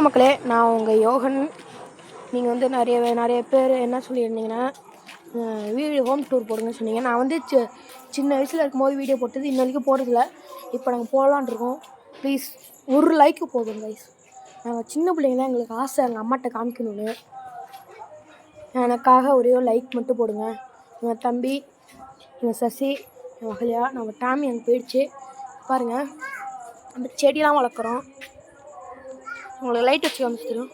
மக்களே, நான் உங்கள் யோகன். நீங்கள் வந்து நிறைய பேர் என்ன சொல்லியிருந்தீங்கன்னா, வீடியோ ஹோம் டூர் போடுங்கன்னு சொன்னீங்க. நான் வந்து சின்ன வயசில் இருக்கும்போது வீடியோ போட்டது இன்ன வரைக்கும் போடுறதில்ல. இப்போ நாங்கள் போகலான் இருக்கோம். ப்ளீஸ் ஒரு லைக்கு போதும் கைஸ். நாங்கள் சின்ன பிள்ளைங்க தான், எங்களுக்கு ஆசை எங்கள் அம்மாட்ட காமிக்கணும்னு. எனக்காக ஒரே ஒரு லைக் மட்டும் போடுங்க. எங்கள் தம்பி, எங்கள் சசி, என் மகளியா, நம்ம டாமி அங்கே போயிடுச்சு பாருங்கள். அந்த செடியெலாம் வளர்க்குறோம். உங்களுக்கு லைட் வச்சு வந்து தெரியும்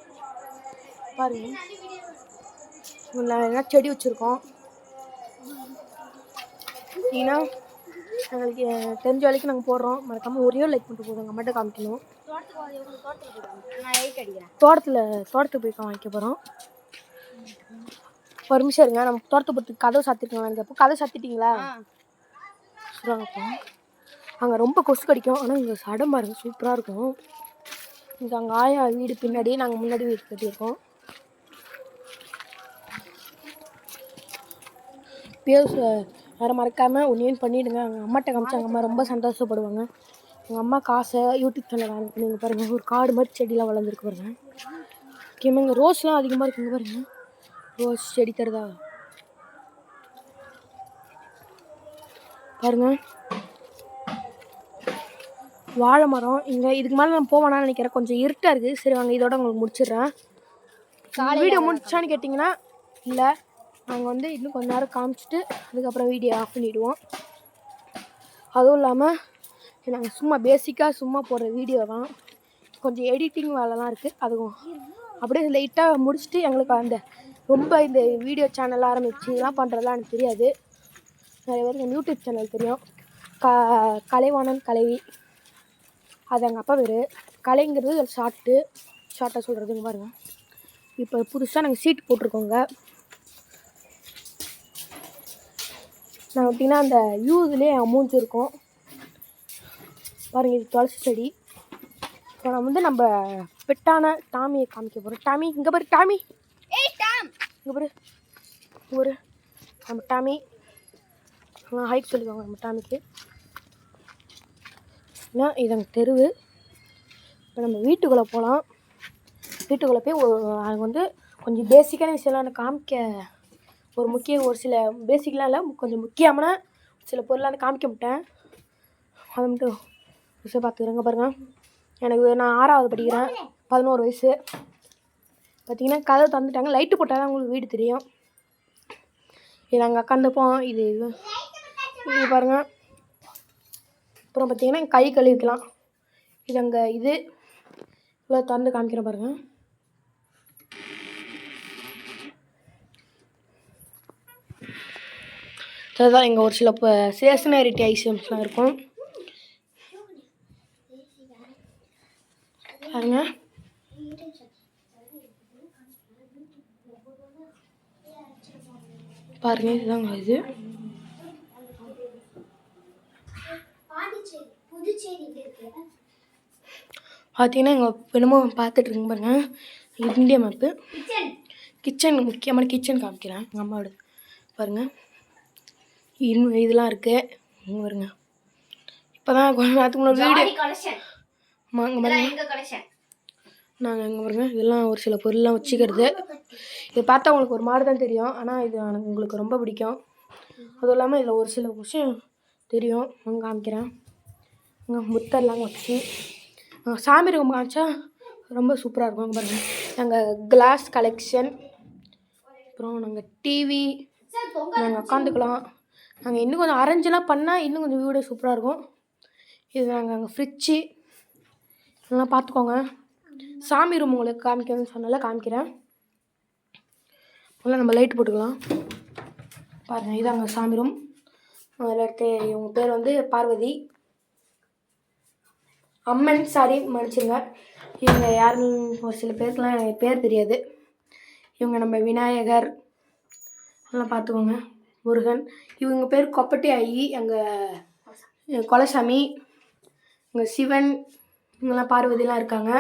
பாருங்கள். என்ன செடி வச்சுருக்கோம். ஏன்னா எங்களுக்கு தெரிஞ்ச வரைக்கும் நாங்கள் போடுறோம். மறக்காமல் ஒரே லைக் பண்ணிட்டு போதும். எங்கள் மட்டும் காமிக்கணும். தோட்டத்துக்கு போய் காமிக்க போகிறோம். ஒரு நிமிஷம் இருங்க. நம்ம தோட்டத்தை பொறுத்து கதவை சாத்திருக்கோம். எனக்கு எப்போ கதவை சாத்திட்டீங்களா சொல்லுவாங்கப்போ. அங்கே ரொம்ப கொசு கடிக்கும். ஆனால் இங்கே சடம் பாருங்க சூப்பராக இருக்கும். இங்கே அங்கே ஆயா வீடு பின்னாடி, நாங்கள் முன்னாடி வீடு கட்டியிருக்கோம். பேஸ் வேறு மறக்காமல் ஒன்றையும் பண்ணிவிடுங்க. எங்கள் அம்மாட்ட காமிச்சு எங்கள் அம்மா ரொம்ப சந்தோஷப்படுவாங்க. எங்கள் அம்மா காசை யூடியூப் சேனல் ஆரம்பிச்சு நீங்கள் பாருங்கள். ஒரு காடு மாதிரி செடியெலாம் வளர்ந்துருக்கு பாருங்கள். முக்கியமாக இங்கே ரோஸ்லாம் அதிகமாக இருக்குங்க பாருங்கள். ரோஸ் செடி தருதா பாருங்கள். வாழை மரம் இங்கே. இதுக்கு மேலே நான் போவேனான்னு நினைக்கிறேன். கொஞ்சம் இருட்டாக இருக்குது. சரி வாங்க, இதோட உங்களுக்கு முடிச்சிடுறேன். வீடியோ முடிச்சான்னு கேட்டிங்கன்னா இல்லை, நாங்கள் வந்து இன்னும் கொஞ்ச நேரம் காமிச்சிட்டு அதுக்கப்புறம் வீடியோ ஆஃப் பண்ணிவிடுவோம். அதுவும் இல்லாமல் நாங்கள் சும்மா பேசிக்காக சும்மா போடுற வீடியோ தான். கொஞ்சம் எடிட்டிங் வேலைலாம் இருக்குது. அதுவும் அப்படியே லைட்டாக முடிச்சுட்டு எங்களுக்கு அந்த ரொம்ப இந்த வீடியோ சேனல் ஆரம்பிச்சு இதெல்லாம் பண்ணுறதுலாம் எனக்கு தெரியாது. நிறைய பேருக்கு எங்கள் யூடியூப் சேனல் தெரியும். கலைவாணன் கலைவி, அது எங்கள் அப்பா பேர். கலைங்கிறது ஷார்ட்டாக சொல்கிறதுங்க பாருங்கள். இப்போ புதுசாக நாங்கள் சீட் போட்டிருக்கோங்க. நான் பார்த்திங்கன்னா அந்த யூஸ்லேயே அமௌண்ட் இருக்கும் பாருங்கள். இது துளசி செடி. இப்போ நான் வந்து நம்ம பெட்டான டாமியை காமிக்க போகிறோம். டாமி இங்கே பாரு. டாமி இங்கே பாரு. ஒரு நம்ம டாமி ஹைட் சொல்லிக்கோங்க நம்ம டாமிக்கு. ஏன்னா இது எங்கள் தெருவு. இப்போ நம்ம வீட்டுக்குள்ளே போகலாம். வீட்டுக்குள்ளே போய் அது வந்து கொஞ்சம் பேசிக்கான விஷயம்லாம் எனக்கு காமிக்க ஒரு சில பேசிக்லாம் இல்லை, கொஞ்சம் முக்கியமான சில பொருளாக காமிக்க மாட்டேன். அதை மட்டும் விஷயம் பார்த்துக்கிறேங்க பாருங்கள். நான் 6வது படிக்கிறேன். 11 வயசு. பார்த்திங்கன்னா கதவை தந்துட்டாங்க. லைட்டு போட்டால் தான் உங்களுக்கு வீடு தெரியும். இது நாங்கள் உட்காந்துப்போம். இது பாருங்கள். அப்புறம் பார்த்திங்கன்னா கை கழுவிக்கலாம். இது அங்கே இவ்வளோ திறந்து காமிக்கிறேன் பாருங்கள். அதுதான் இங்கே ஒரு சில ஸ்டேஷனரிட்டி ஐட்டம்ஸ்லாம் இருக்கும் பாருங்க. பாருங்க இதுதாங்க இது. பார்த்தீங்கன்னா எங்கள் என்னமோ பார்த்துட்டு இருக்குங்க பாருங்க. India map. கிச்சன், முக்கியமான கிச்சன் காமிக்கிறேன். எங்கள் அம்மாவோட பாருங்கள். இதெல்லாம் இருக்குது இங்கே பாருங்க. இப்போ தான் கொஞ்ச நேரத்துக்கு முன்னாடி வீடியோ நாங்கள் எங்கே பாருங்க. இதெல்லாம் ஒரு சில பொருள்லாம் வச்சுக்கிறது. இதை பார்த்தா உங்களுக்கு ஒரு மாதிரி தான் தெரியும், ஆனால் இது எனக்கு உங்களுக்கு ரொம்ப பிடிக்கும். அதுவும் இல்லாமல் இதில் ஒரு சில விஷயம் தெரியும். அங்கே காமிக்கிறேன். அங்கே முத்தெல்லாம் வச்சு சாமி ரூம் காமிச்சா ரொம்ப சூப்பராக இருக்கும். அங்கே பாருங்கள். நாங்கள் கிளாஸ் கலெக்ஷன், அப்புறம் நாங்கள் டிவி, நாங்கள் உட்காந்துக்கலாம். நாங்கள் இன்னும் கொஞ்சம் அரேஞ்செலாம் பண்ணால் இன்னும் கொஞ்சம் வீடியோ சூப்பராக இருக்கும். இது நாங்கள் அங்கே ஃப்ரிட்ஜு இதெல்லாம் பார்த்துக்கோங்க. சாமி ரூம் உங்களுக்கு காமிக்கணும்னு சொன்னால காமிக்கிறேன். அதெல்லாம் நம்ம லைட் போட்டுக்கலாம் பாருங்கள். இது அங்கே சாமி ரூம். அதில் எடுத்து இவங்க பேர் வந்து பார்வதி அம்மன். சாரி மன்னிச்சுங்க. இவங்க யாருன்னு ஒரு சில பேருக்குலாம் எனக்கு பேர் தெரியாது. இவங்க நம்ம விநாயகர் அதெல்லாம் பார்த்துக்கோங்க. முருகன். இவங்க பேர் கொப்பட்டி ஐயி. எங்கள் கொலசாமி, இங்கே சிவன், இவங்கெல்லாம் பார்வதிலாம் இருக்காங்க.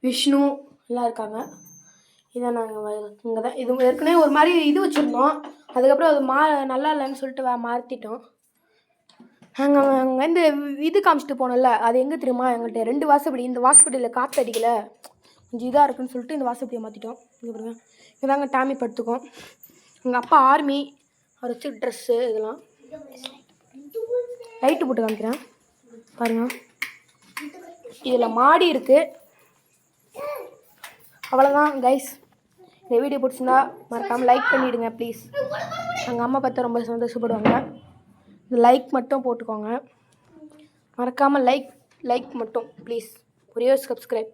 விஷ்ணு எல்லாம் இருக்காங்க. இதை நாங்கள் இங்கே தான் இது ஏற்கனவே ஒரு மாதிரி இது வச்சுருந்தோம். அதுக்கப்புறம் அது நல்லா இல்லைன்னு சொல்லிட்டு மாற்றிட்டோம். நாங்கள் அங்கே இந்த இது காமிச்சிட்டு போனோம்ல, அது எங்கே தெரியுமா? எங்கள்கிட்ட 2 வாசப்படி. இந்த வாசப்படியில் காற்று அடிக்கலை, கொஞ்சம் இதாக இருக்குன்னு சொல்லிட்டு இந்த வாசப்படியை மாற்றிட்டோம். இங்கே பாருங்க, இங்கே தாங்க டாமி படுத்துக்கும். எங்கள் அப்பா ஆர்மி, அவர் வச்சு ட்ரெஸ்ஸு இதெல்லாம். லைட்டு போட்டு காமிக்கிறேன் பாருங்கள். இதில் மாடி இருக்குது. அவ்வளோதான் கைஸ். இந்த வீடியோ பிடிச்சிருந்தா மறக்காமல் லைக் பண்ணிவிடுங்க ப்ளீஸ். எங்கள் அம்மா பார்த்தா ரொம்ப சந்தோஷப்படுவாங்க. இந்த லைக் மட்டும் போட்டுக்கோங்க மறக்காமல். லைக் மட்டும் ப்ளீஸ். ஒரே சப்ஸ்கிரைப்.